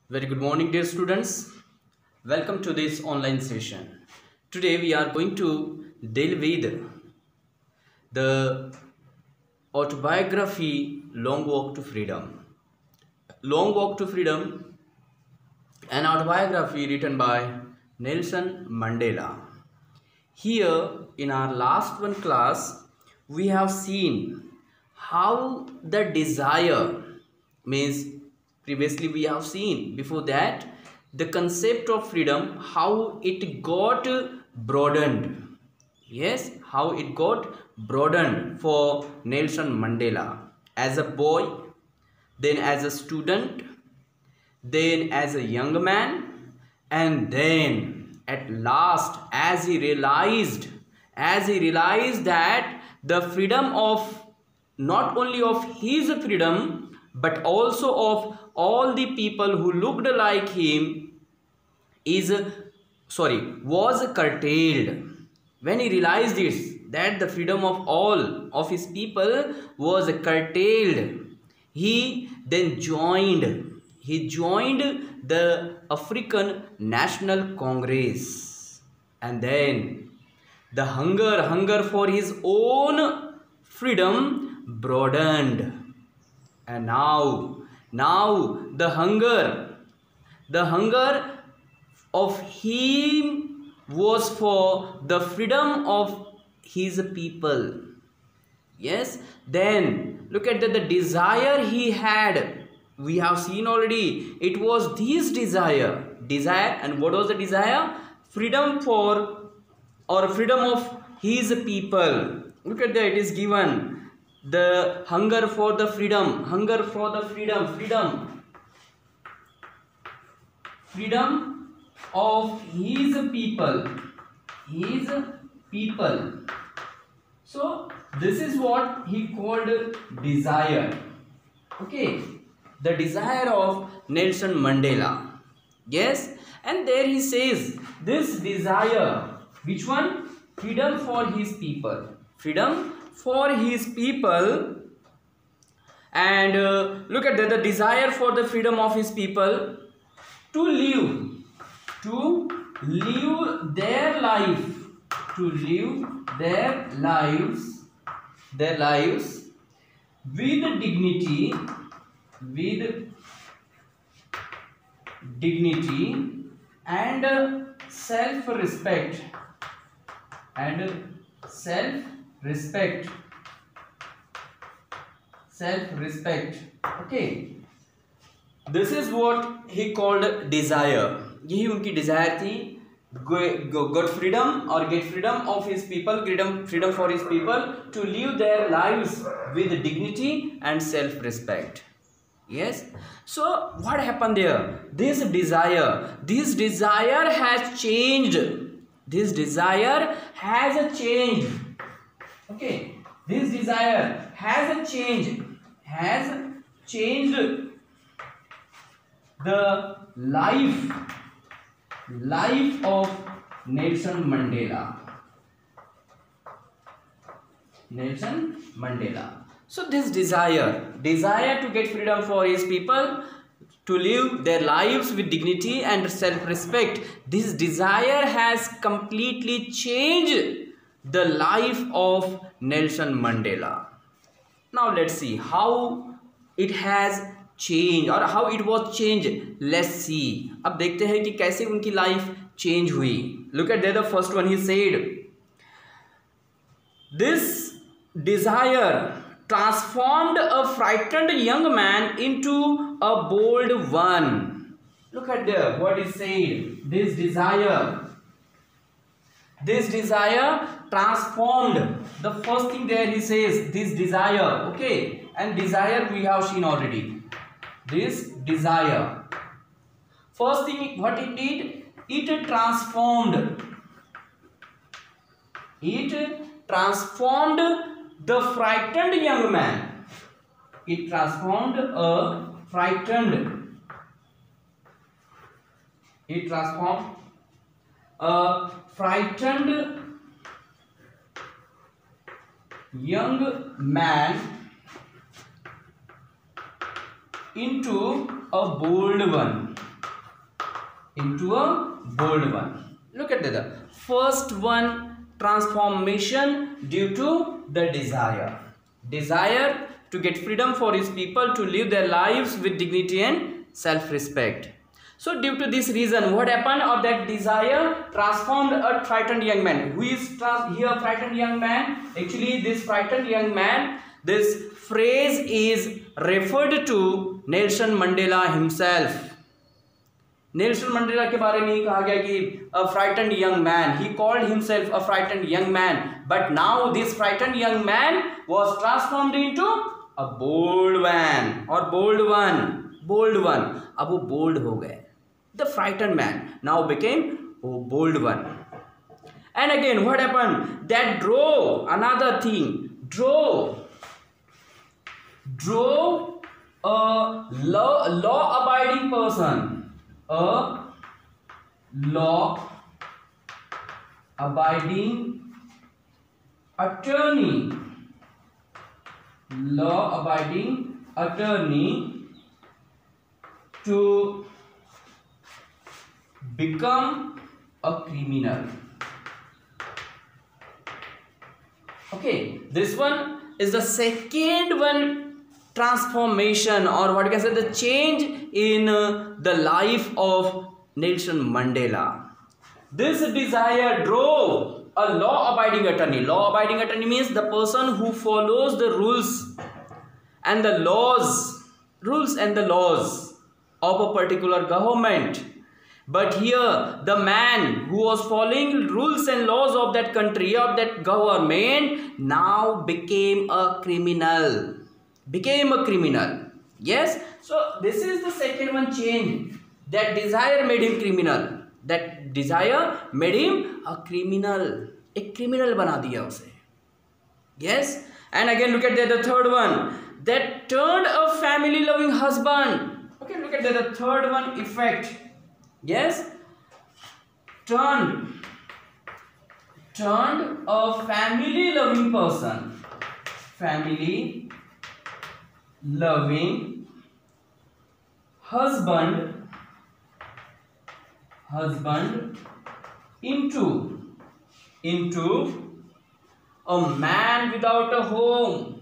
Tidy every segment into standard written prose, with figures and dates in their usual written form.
Very good morning, dear students. Welcome to this online session. Today we are going to deal with the autobiography Long Walk to Freedom. Long Walk to Freedom, an autobiography written by Nelson Mandela. Here in our last one class, we have seen how the desire means previously we have seen before that the concept of freedom, how it got broadened. Yes, how it got broadened for Nelson Mandela as a boy, then as a student, then as a young man, and then at last as he realized that the freedom of not only of his freedom but also of all the people who looked like him is was curtailed. When he realized this, that the freedom of all of his people was curtailed, he joined the African National Congress, and then the hunger for his own freedom broadened, and now the hunger of him was for the freedom of his people. Yes, then look at the desire he had. We have seen already, it was this desire. And what was the desire? Freedom for, or freedom of his people. Look at that, it is given the hunger for the freedom, freedom of his people. So this is what he called desire. Okay, the desire of Nelson Mandela. Yes, and there he says this desire, which one? Freedom for his people, and look at the desire for the freedom of his people to live their lives with dignity and self-respect Okay, this is what he called desire. यही उनकी desire थी, got freedom or get freedom of his people, freedom for his people to live their lives with dignity and self-respect. Yes, so what happened there? This desire has changed. Okay, this desire has changed the life of Nelson Mandela. So this desire to get freedom for his people, to live their lives with dignity and self-respect, this desire has completely changed the life of Nelson Mandela. Now let's see how it has changed or how it was changed. Let's see. अब देखते हैं कि कैसे उनकी life change हुई. Look at there, the first one. He said, this desire transformed a frightened young man into a bold one. Look at there what he said. This desire transformed. The first thing there he says, this desire. Okay, and desire we have seen already. This desire, first thing what it did, it transformed the frightened young man. It transformed a frightened young man into a bold one. into a bold one. Look at the first one, transformation due to the desire to get freedom for his people to live their lives with dignity and self-respect. So due to this reason, what happened, or that desire transformed a frightened young man. Who is here frightened young man? Actually this frightened young man, this phrase is referred to Nelson Mandela himself. Nelson Mandela के बारे में ही कहा गया कि a frightened young man, he called himself a frightened young man, but now this frightened young man was transformed into a bold man or bold one. अब वो bold हो गए. The frightened man now became a bold one. And again what happened, that drove another thing, drove a law abiding person, a law-abiding attorney to become a criminal. Okay, this one is the second one, transformation, or what you can say, the change in the life of Nelson Mandela. This desire drove a law-abiding attorney. Law-abiding attorney means the person who follows the rules and the laws of a particular government. But here the man who was following rules and laws of that country, of that government, now became a criminal. Yes, so this is the second one change. That desire made him criminal. एक criminal बना दिया उसे. Yes, and again look at the third one, that turned a family loving husband. Okay, look at the third one, effect. Yes, turned a family loving person, loving husband into a man without a home,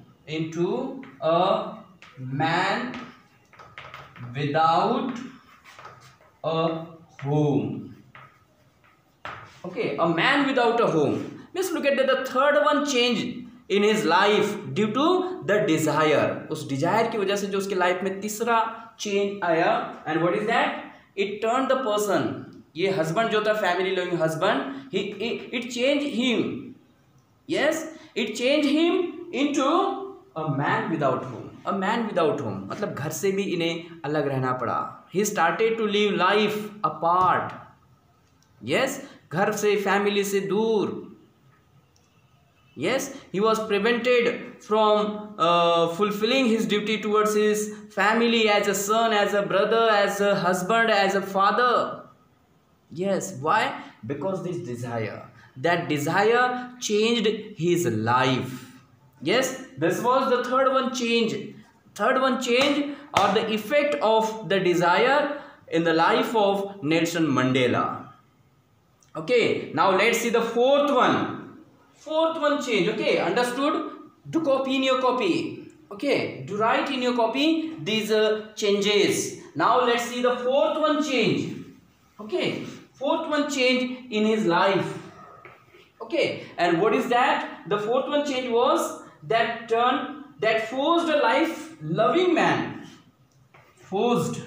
Okay, a man without a home. Let's look at the third one change in his life due to the desire. उस desire की वजह से जो उसके life में तीसरा change आया, and what is that? It turned the person, ये husband जो था family loving husband, it changed him. Yes, it changed him into a man without home. मतलब घर से भी इन्हें अलग रहना पड़ा. He started to live life apart. Yes, घर से family से दूर. Yes, he was prevented from fulfilling his duty towards his family as a son, as a brother, as a husband, as a father. Yes, why? Because this desire. That desire changed his life. Yes, this was the third one change. Or the effect of the desire in the life of Nelson Mandela. Okay, now let's see the fourth one. Change. Okay, understood? Do copy in your copy. Okay, do write in your copy these changes. Now let's see the fourth one change. Okay, fourth one change in his life. Okay, and what is that? The fourth one change was that forced a life-loving man. Forced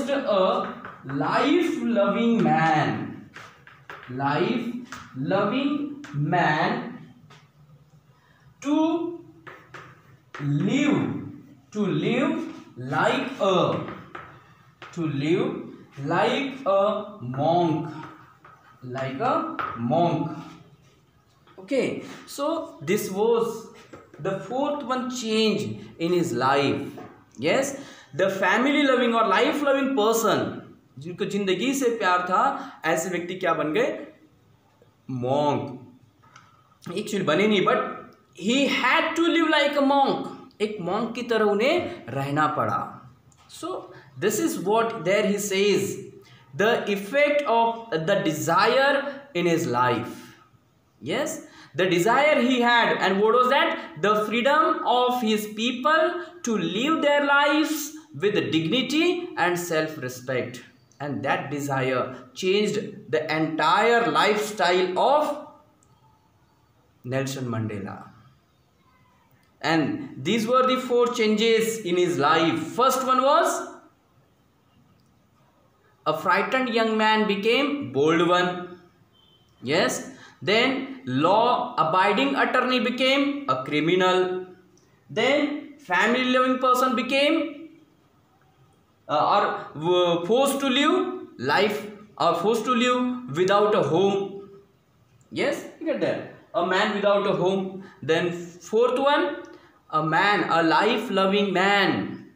a life-loving man to live like a monk. Okay, so this was the fourth one change in his life. Yes, the family loving or life loving person, जिनको जिंदगी से प्यार था, ऐसे व्यक्ति क्या बन गए? मॉन्क. एक्चुअली बने नहीं, but he had to live like a monk. एक मॉन्क की तरह उन्हें रहना पड़ा. सो This is what there he says, the effect of the desire in his life. Yes, the desire he had, and what was that? The freedom of his people to live their lives with dignity and self-respect. And that desire changed the entire lifestyle of Nelson Mandela. And these were the 4 changes in his life. First one was, a frightened young man became bold one. Yes. Then law abiding attorney became a criminal. Then family loving person became forced to live life, or forced to live without a home. Yes, you get that, a man without a home. Then fourth one, a life loving man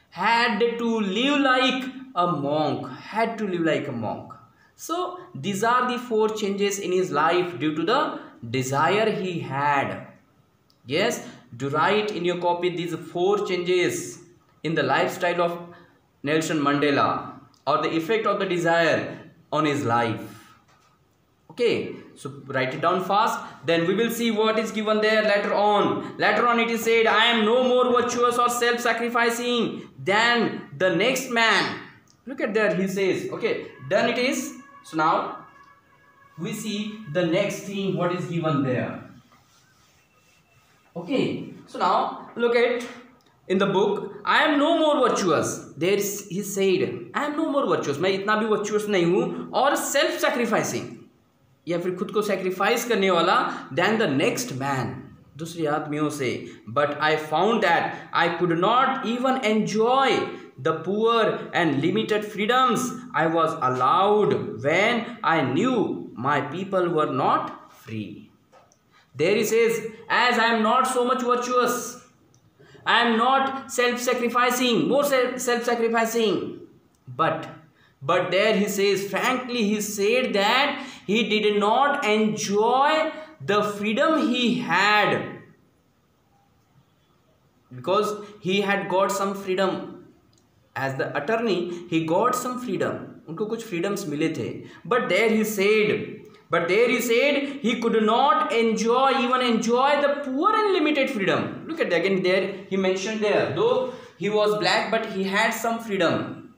had to live like a monk. So these are the 4 changes in his life due to the desire he had. Yes, do write in your copy these 4 changes in the lifestyle of Nelson Mandela, or the effect of the desire on his life. Okay, so write it down fast. Then we will see what is given there later on. Later on it is said, I am no more virtuous or self-sacrificing than the next man. Look at there, he says. Okay, done it is. So now we see the next thing what is given there. Okay, so now look at in the book, I am no more virtuous. There he said, I am no more virtuous. मैं इतना भी virtuous नहीं हूँ, और self sacrificing, या फिर खुद को sacrifice करने वाला than the next man, दूसरे आदमियों से. But I found that I could not even enjoy the poor and limited freedoms I was allowed when I knew my people were not free. There he says, as I am not so much virtuous, I am not self-sacrificing, more self-sacrificing. But there he says, frankly, he said that he did not enjoy the freedom he had, because he had got some freedom. As the attorney, he got some freedom. उनको कुछ freedoms मिले थे. But there he said he could not even enjoy the poor and limited freedom. Look at that again. There he mentioned there, though he was black, but he had some freedom.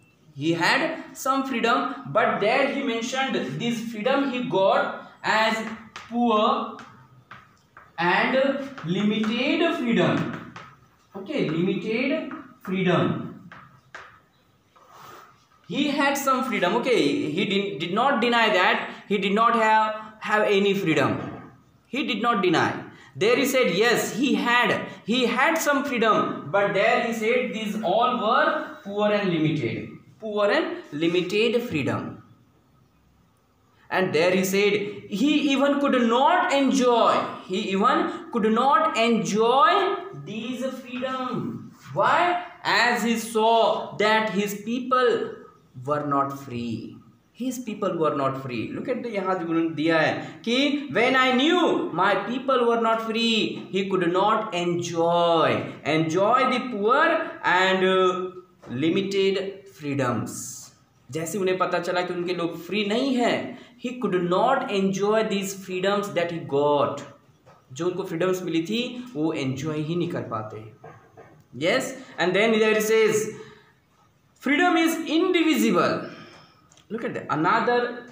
But there he mentioned this freedom he got as poor and limited freedom. Okay, limited freedom. He had some freedom. Okay, he did not deny that he did not have any freedom. He did not deny. There he said, yes, he had some freedom, but there he said these all were poor and limited freedom. And there he said he even could not enjoy these freedom. Why? As he saw that his people were not free. Look at the यहाँ दिया है कि when I knew my people were not free, he could not enjoy the poor and limited freedoms. जैसे उन्हें पता चला कि उनके लोग free नहीं हैं, he could not enjoy these freedoms that he got. जो उनको freedoms मिली थी वो enjoy ही नहीं कर पाते. Yes, and then there it says, freedom is indivisible. Look at that. Another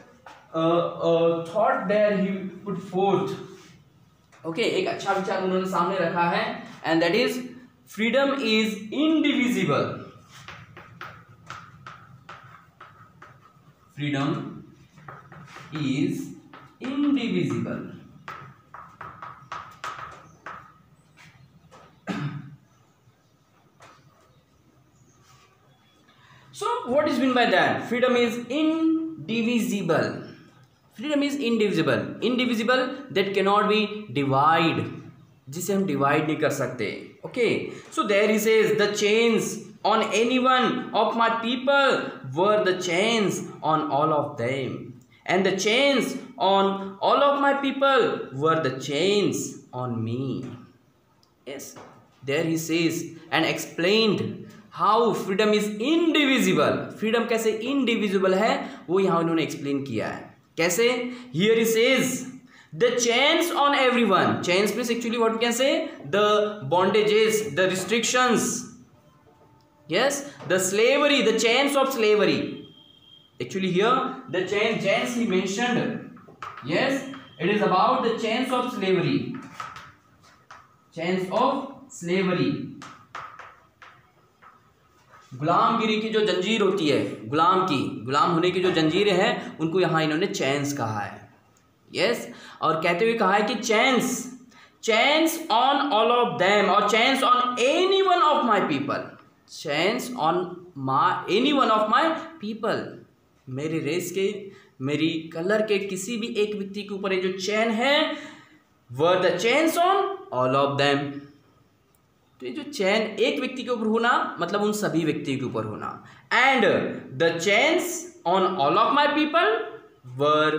thought there he put forth. Okay, एक अच्छा विचार उन्होंने सामने रखा है, and that is freedom is indivisible. Freedom is indivisible. So what is meant by that? Freedom is indivisible. Indivisible that cannot be divided. जिसे हम divide नहीं कर सकते. Okay. So there he says the chains on any one of my people were the chains on all of them, and the chains on all of my people were the chains on me. Yes. There he says and explained how freedom is indivisible, freedom कैसे indivisible है वो यहाँ उन्होंने explain किया है। कैसे? Here he says the chains on everyone, chains means actually what we can say the bondages, the restrictions, yes, the slavery, the chains of slavery. Actually here the chains he mentioned, yes, it is about the chains of slavery, chains of slavery. गुलामगिरी की जो जंजीर होती है, गुलाम होने की जो जंजीरें हैं उनको यहाँ इन्होंने चेन्स कहा है। यस, और कहते हुए कहा है कि chains on all of them और chains on any one of my people, chains on any one of my people, मेरे रेस के, मेरी कलर के किसी भी एक व्यक्ति के ऊपर ये जो चैन है, वर the chains on all of them. तो ये जो चैन एक व्यक्ति के ऊपर होना मतलब उन सभी व्यक्ति के ऊपर होना। And the chains on all of my people were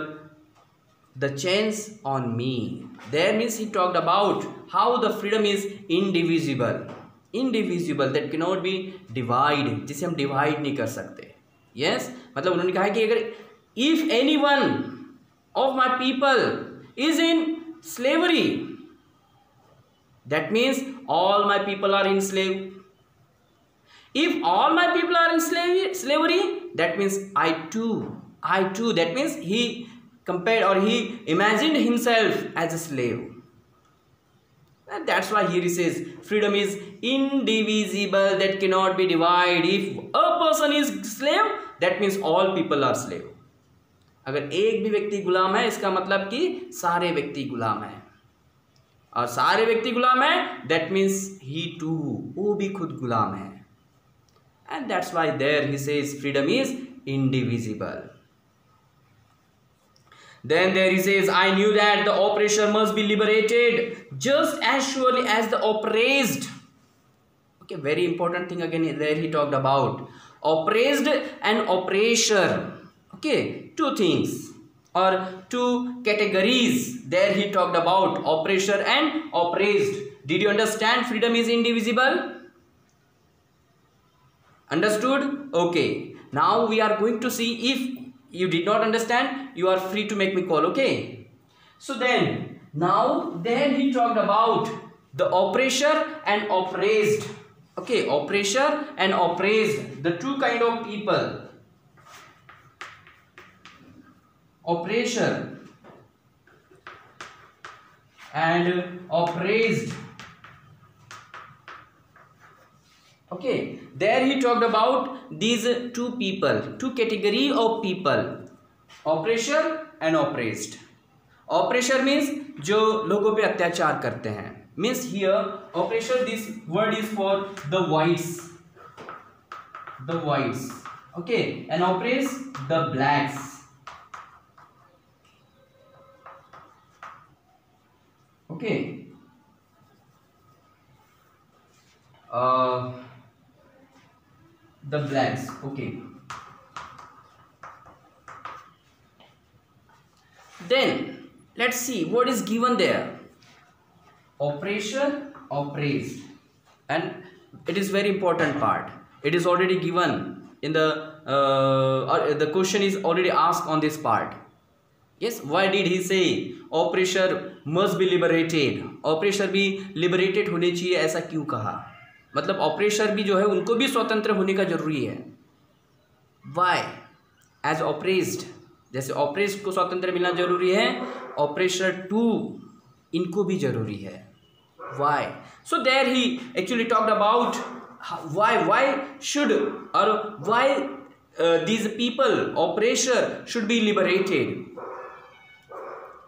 the chains on me. There means he talked about how the freedom is indivisible, indivisible that can not be divide, जिसे हम डिवाइड नहीं कर सकते। यस, मतलब उन्होंने कहा कि अगर if any one of my people is in slavery, that means all my people are enslaved. If all my people are in slavery, that means I too, that means he compared or he imagined himself as a slave. And that's why here he says freedom is indivisible, that cannot be divided. If a person is slave, that means all people are slave. अगर एक भी व्यक्ति गुलाम है इसका मतलब कि सारे व्यक्ति गुलाम है, और सारे व्यक्ति गुलाम है दैट मीन्स ही टू, वो भी खुद गुलाम है। And that's why there he says freedom is indivisible. Then there he says I knew that the oppressor must be liberated just as surely as the oppressed. Okay, very important thing again there he talked about oppressed and oppressor. Okay, two things or two categories there he talked about, oppressor and oppressed. Did you understand freedom is indivisible? Understood? Okay, now we are going to see. If you did not understand, you are free to make me call. Okay, so then he talked about the oppressor and oppressed. Okay, oppressor and oppressed, the two kind of people, oppressor and oppressed. Okay, there he talked about these two people, two category of people, oppressor and oppressed. Oppressor means जो लोगों पे अत्याचार करते हैं, means here oppressor, this word is for the whites, okay, and oppressed the blacks. Okay, the blacks. Okay, then let's see what is given there. Oppressor, oppressed, and it is very important part. It is already given in the the question is already asked on this part. Yes, why did he say oppressor must be liberated? oppressor भी liberated होने चाहिए, ऐसा क्यों कहा? मतलब oppressor भी जो है उनको भी स्वतंत्र होने का जरूरी है। Why? As oppressed, जैसे oppressed को स्वतंत्र मिलना जरूरी है, oppressor too इनको भी जरूरी है। Why? So there he actually talked about why should or why these people oppressor should be liberated.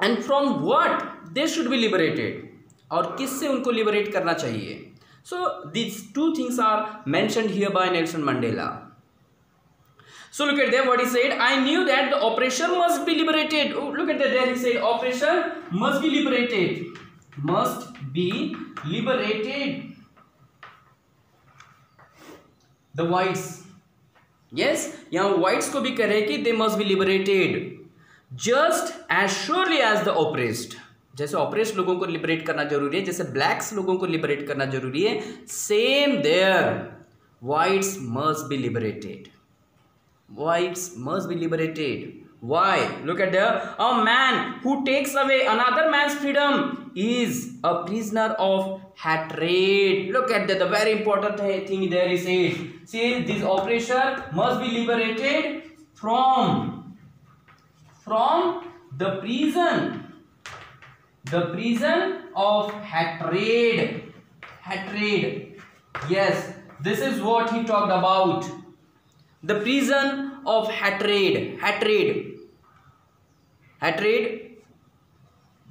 And from what they should be liberated, और किससे उनको liberate करना चाहिए. So these two things are mentioned here by Nelson Mandela. So look at there what he said. I knew that the oppressor must be liberated. Oh, look at that, there he said oppressor must be liberated, must be liberated. The whites, yes, यहाँ whites को भी कह रहे हैं कि they must be liberated just as surely as the oppressed. जैसे oppressed लोगों को liberate करना जरूरी है, जैसे blacks लोगों को liberate करना जरूरी है, same there whites must be liberated. Whites must be liberated. Why? Look at there. A man who takes away another man's freedom is a prisoner of hatred. Look at that. The very important thing there is said. See, this oppressor must be liberated from the prison. The prison of hatred. Hatred. Yes, this is what he talked about. The prison of hatred. Hatred. hatred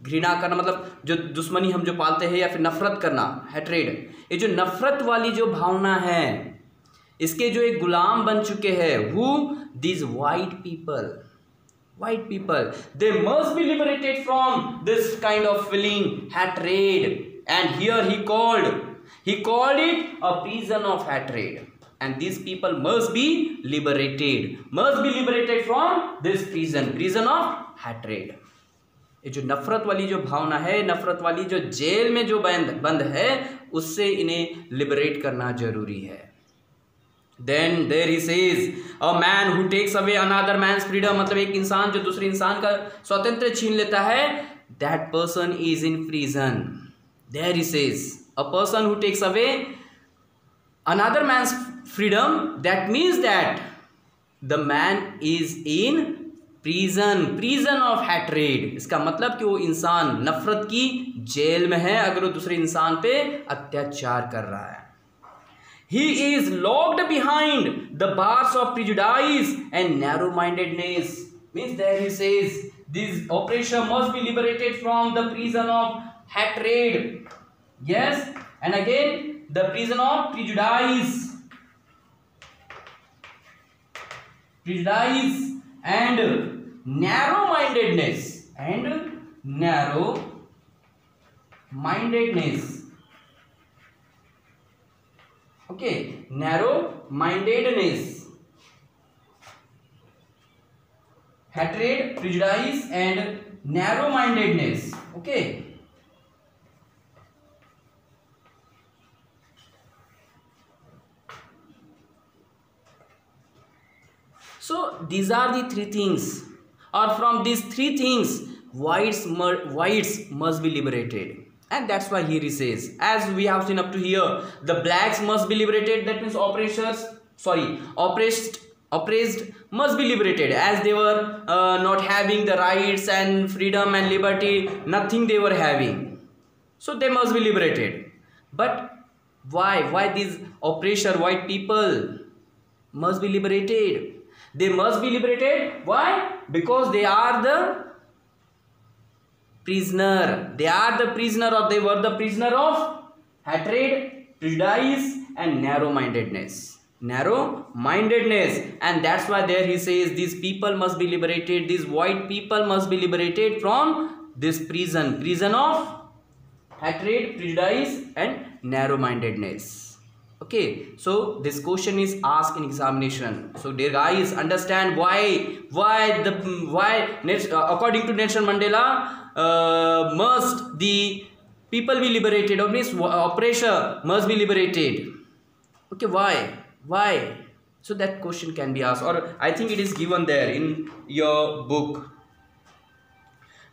घृणा करना, मतलब जो दुश्मनी हम जो पालते हैं या फिर नफरत करना, hatred, ये जो नफरत वाली जो भावना है इसके जो एक गुलाम बन चुके हैं, who? These white people. White people, they must be liberated from this kind of feeling, hatred. And here he called it a prison of hatred. And these people must be liberated from this prison of hatred. ये जो नफरत वाली जो भावना है, नफरत वाली जो jail में जो बंद है, उससे इन्हें लिबरेट करना जरूरी है. Then there he says, a man who takes away another man's freedom, मतलब एक इंसान जो दूसरे इंसान का स्वातंत्र्य छीन लेता है, that person is in prison. There he says, a person who takes away another man's freedom, that means that the man is in prison of hatred. इसका मतलब कि वो इंसान नफरत की जेल में है अगर वो दूसरे इंसान पे अत्याचार कर रहा है. He is locked behind the bars of prejudice and narrow-mindedness. Means there he says, this oppressor must be liberated from the prison of hatred. Yes, and again the prison of prejudice and narrow-mindedness. Okay, narrow-mindedness, hatred, prejudice and narrow-mindedness. Okay. So these are the three things, or from these three things whites must be liberated. And that's why here he says, as we have seen up to here, the blacks must be liberated. That means oppressed must be liberated, as they were not having the rights and freedom and liberty, nothing they were having. So they must be liberated. But why these oppressor white people must be liberated? They must be liberated. Why? Because they are the prisoner. They are the prisoner, or they were the prisoner of hatred, prejudice and narrow-mindedness. And that's why there he says these people must be liberated. These white people must be liberated from this prison of hatred, prejudice and narrow-mindedness. Okay, so this question is asked in examination. So dear guys, understand why according to Nelson Mandela must the people be liberated, or means oppressor must be liberated. Okay, why? So that question can be asked, or I think it is given there in your book.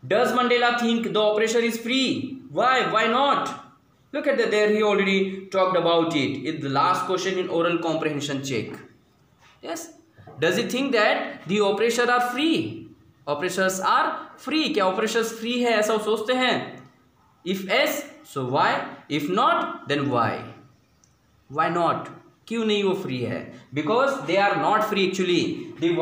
Does Mandela think the oppressor is free? Why not? Look at that, there he already talked about it. It's the last question in oral comprehension check. Yes. Does he think that the oppressors are free? Oppressors are free. क्या oppressors free है ऐसा सोचते हैं? If yes, so why? If not, then why? Why not? क्यों नहीं वो free है? Because they are not free actually. The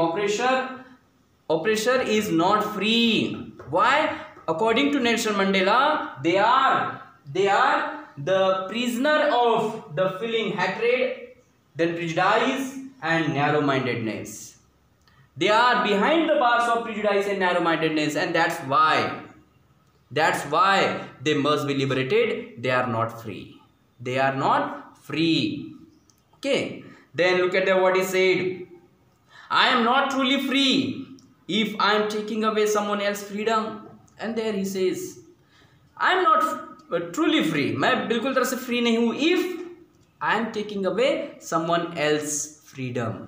oppressor is not free. Why? According to Nelson Mandela, they are the prisoner of the feeling hatred, then prejudice and narrow-mindedness. They are behind the bars of prejudice and narrow-mindedness, and that's why they must be liberated. They are not free. Okay, then look at what he said. I am not truly free if I am taking away someone else's freedom. And there he says, I am not truly free. मैं बिल्कुल तरह से free नहीं हूँ I am taking away someone else's freedom.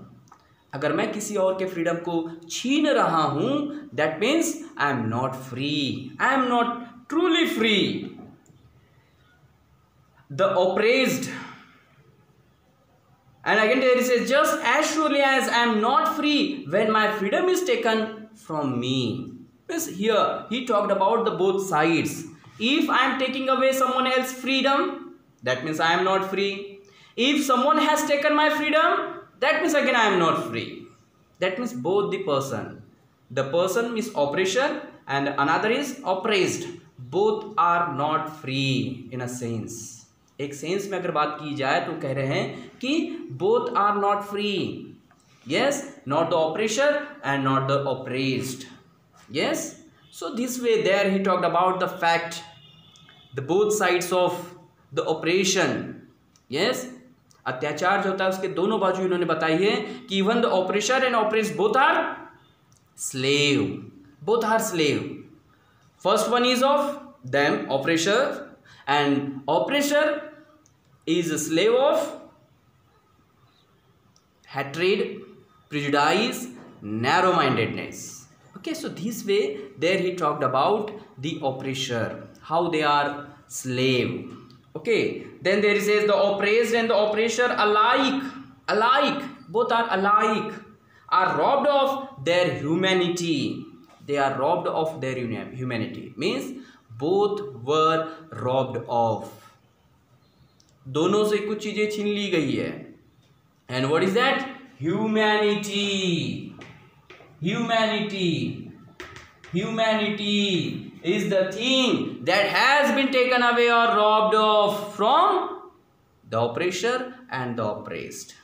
अगर मैं किसी और के फ्रीडम को छीन रहा हूं, that means I am not free. I am not truly free. The oppressed, and again there is a just as surely as I am not free when my freedom is taken from me. Because here he talked about the both sides. If I am taking away someone else's freedom, that means I am not free. If someone has taken my freedom, that means again I am not free. That means both the person is oppressor and another is oppressed. Both are not free in a sense. एक sense में अगर बात की जाए तो कह रहे हैं कि both are not free. Yes, not the oppressor and not the oppressed. Yes, so this way there he talked about the fact, the both sides of the oppression. Yes, अत्याचार जो होता है उसके दोनों बाजू इन्होंने बताई है कि even the oppressor and oppressed both are slave. Both are slave. First one is of them oppressor and oppressor is a slave of hatred, prejudice, narrow-mindedness. Okay, so this way there he talked about the oppressor, how they are slave. Okay, then there says the oppressed and the oppressor alike, both are alike, are robbed of their humanity. They are robbed of their humanity, means both were robbed of. दोनों से कुछ चीजें छीन ली गई है. And what is that? Humanity. Humanity is the thing that has been taken away or robbed of from the oppressor and the oppressed.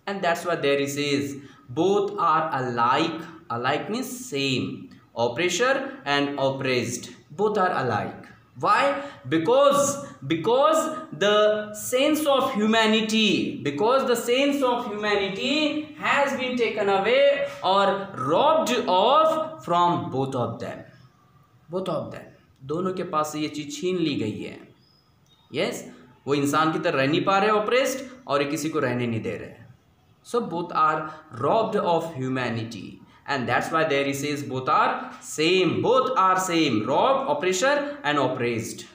And that's why there is says both are alike. Alike means same. Oppressor and oppressed, both are alike. Why? Because the sense of humanity, has been taken away or robbed of from both of them. दोनों के पास से ये चीज छीन ली गई है. Yes, वो इंसान की तरह रह नहीं पा रहे oppressed और ये किसी को रहने नहीं दे रहे. So both are robbed of humanity. And that's why there he says both are same, robbed, oppressor and oppressed.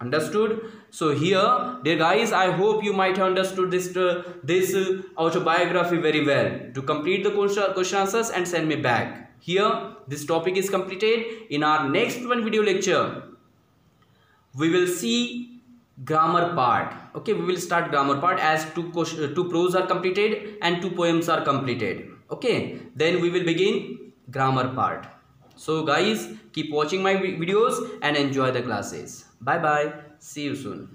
Understood? So here, dear guys, I hope you might have understood this autobiography very well. To complete the question answers and send me back. Here, this topic is completed. In our next one video lecture, we will see grammar part. Okay, we will start grammar part as two prose are completed and 2 poems are completed. Okay, then we will begin grammar part. So guys, keep watching my videos and enjoy the classes. Bye bye. See you soon.